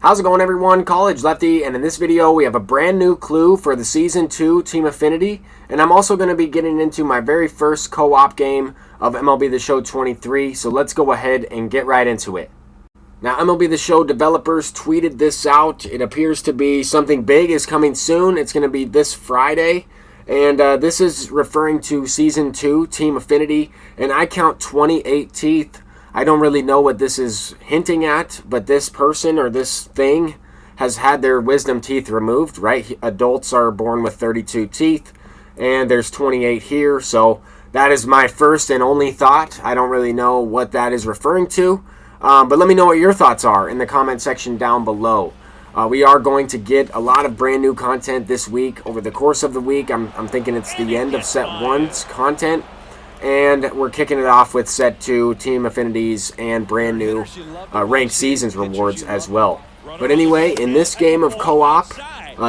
How's it going, everyone? College Lefty, and in this video we have a brand new clue for the Season 2 Team Affinity, and I'm also going to be getting into my very first co-op game of MLB The Show 23, so let's go ahead and get right into it. Now, MLB The Show developers tweeted this out. It appears to be something big is coming soon. It's going to be this Friday, and this is referring to Season 2 Team Affinity, and I count 28 teeth. I don't really know what this is hinting at, but this person or this thing has had their wisdom teeth removed, right? Adults are born with 32 teeth, and there's 28 here, so that is my first and only thought. I don't really know what that is referring to, but let me know what your thoughts are in the comment section down below. We are going to get a lot of brand new content this week. Over the course of the week, I'm thinking it's the end of Set 1's content. And we're kicking it off with Set 2, Team Affinities, and brand new Ranked Seasons rewards as well. But anyway, in this game of co-op,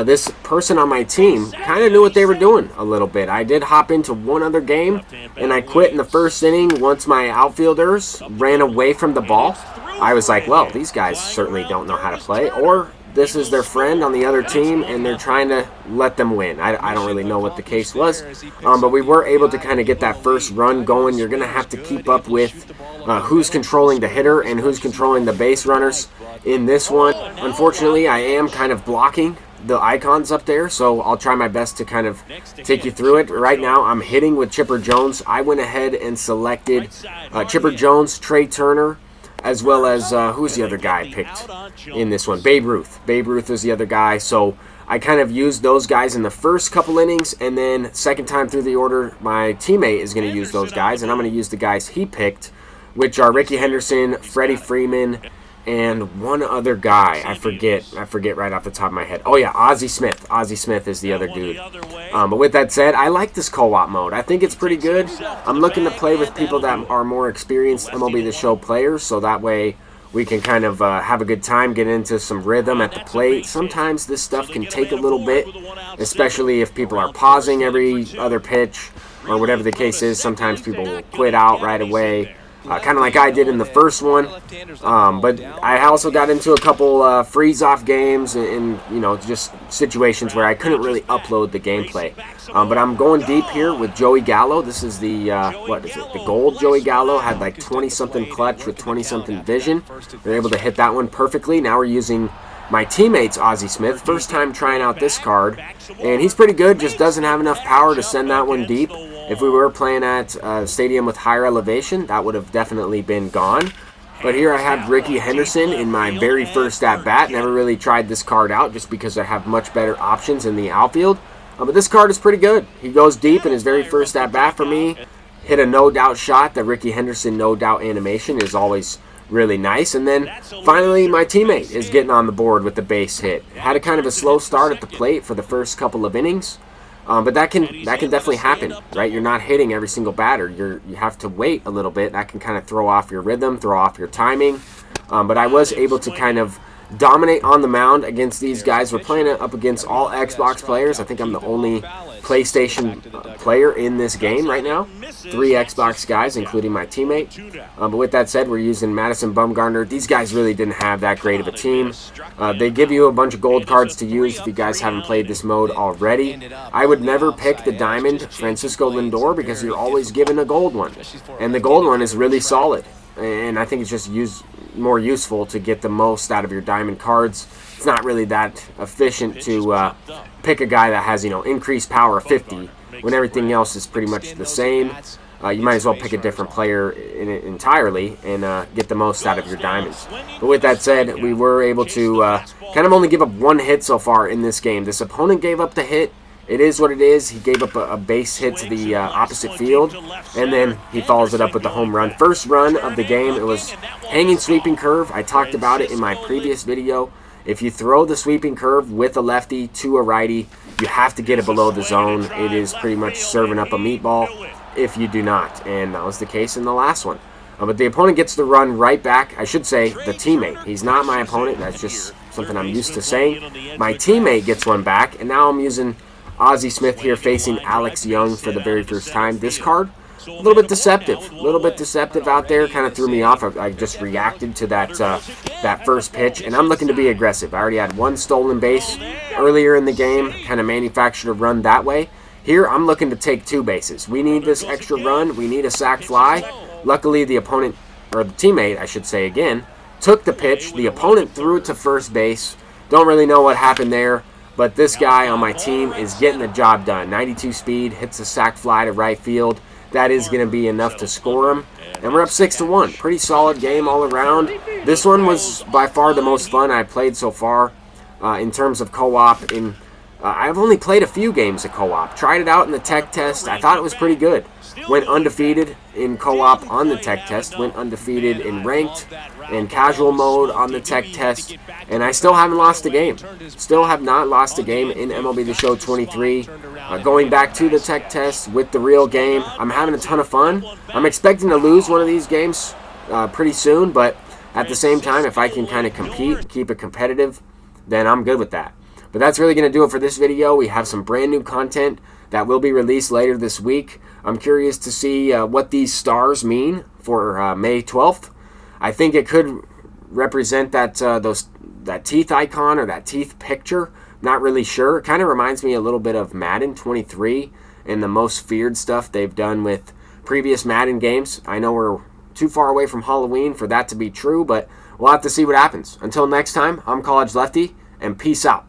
this person on my team kind of knew what they were doing a little bit. I did hop into one other game, and I quit in the first inning once my outfielders ran away from the ball. I was like, well, these guys certainly don't know how to play, or this is their friend on the other team, and they're trying to let them win. I don't really know what the case was, but we were able to kind of get that first run going. You're going to have to keep up with who's controlling the hitter and who's controlling the base runners in this one. Unfortunately, I am kind of blocking the icons up there, so I'll try my best to kind of take you through it. Right now, I'm hitting with Chipper Jones. I went ahead and selected Chipper Jones, Trey Turner, as well as, who's the other guy I picked in this one? Babe Ruth. Babe Ruth is the other guy. So I kind of used those guys in the first couple innings, and then second time through the order, my teammate is going to use those guys, and I'm going to use the guys he picked, which are Ricky Henderson, Freddie Freeman, and one other guy. I forget right off the top of my head. Oh yeah, Ozzie Smith. Ozzie Smith is the other dude. But with that said, I like this co-op mode. I think it's pretty good. I'm looking to play with people that are more experienced MLB The Show players, so that way we can kind of have a good time, get into some rhythm at the plate. Sometimes this stuff can take a little bit, especially if people are pausing every other pitch or whatever the case is. Sometimes people will quit out right away. Kind of like I did in the first one, but I also got into a couple freeze-off games and, you know, just situations where I couldn't really upload the gameplay. But I'm going deep here with Joey Gallo. This is the, what is it, the gold Joey Gallo. Had like 20-something clutch with 20-something vision. They're able to hit that one perfectly. Now we're using my teammate's Ozzie Smith. First time trying out this card, and he's pretty good, just doesn't have enough power to send that one deep. If we were playing at a stadium with higher elevation, that would have definitely been gone. But here I have Ricky Henderson in my very first at-bat. Never really tried this card out just because I have much better options in the outfield. But this card is pretty good. He goes deep in his very first at-bat for me. Hit a no-doubt shot. The Ricky Henderson no-doubt animation is always really nice. And then finally my teammate is getting on the board with the base hit. Had a kind of a slow start at the plate for the first couple of innings. But that can definitely happen, right? You're not hitting every single batter. You have to wait a little bit. That can kind of throw off your rhythm, throw off your timing. But I was able to kind of dominate on the mound against these guys. We're playing up against all Xbox players. I think I'm the only PlayStation player in this game right now. 3 Xbox guys, including my teammate. But with that said, we're using Madison Bumgarner. These guys really didn't have that great of a team. They give you a bunch of gold cards to use if you guys haven't played this mode already. I would never pick the Diamond Francisco Lindor because you're always given a gold one. And the gold one is really solid. And I think it's just more useful to get the most out of your diamond cards. It's not really that efficient to pick a guy that has, you know, increased power of 50 when everything else is pretty much the same. You might as well pick a different player entirely and get the most out of your diamonds. But with that said, we were able to kind of only give up 1 hit so far in this game. This opponent gave up the hit. It is what it is. He gave up a base hit to the opposite field, and then he follows it up with the home run. First run of the game, it was hanging sweeping curve. I talked about it in my previous video. If you throw the sweeping curve with a lefty to a righty, you have to get it below the zone. It is pretty much serving up a meatball if you do not, and that was the case in the last one. But the opponent gets the run right back. I should say the teammate. He's not my opponent. That's just something I'm used to saying. My teammate gets one back, and now I'm using Ozzie Smith here facing Alex Young for the very first time. This card a little bit deceptive. A little bit deceptive out there. Kind of threw me off. I just reacted to that first pitch, and I'm looking to be aggressive. I already had one stolen base earlier in the game. Kind of manufactured a run that way. Here, I'm looking to take 2 bases. We need this extra run. We need a sac fly. Luckily, the opponent, or the teammate, I should say again, took the pitch. The opponent threw it to first base. Don't really know what happened there, but this guy on my team is getting the job done. 92 speed, hits a sac fly to right field. That is going to be enough to score him. And we're up 6-1. Pretty solid game all around. This one was by far the most fun I've played so far in terms of co-op. I've only played a few games of co-op. Tried it out in the tech test. I thought it was pretty good. Went undefeated in co-op on the tech test. Went undefeated in ranked and casual mode on the tech test. And I still haven't lost a game. Still have not lost a game in MLB The Show 23. Going back to the tech test with the real game. I'm having a ton of fun. I'm expecting to lose one of these games pretty soon. But at the same time, if I can kind of compete, keep it competitive, then I'm good with that. But that's really going to do it for this video. We have some brand new content that will be released later this week. I'm curious to see what these stars mean for May 12th. I think it could represent that teeth icon or that teeth picture. Not really sure. It kind of reminds me a little bit of Madden 23 and the most feared stuff they've done with previous Madden games. I know we're too far away from Halloween for that to be true, but we'll have to see what happens. Until next time, I'm College Lefty, and peace out.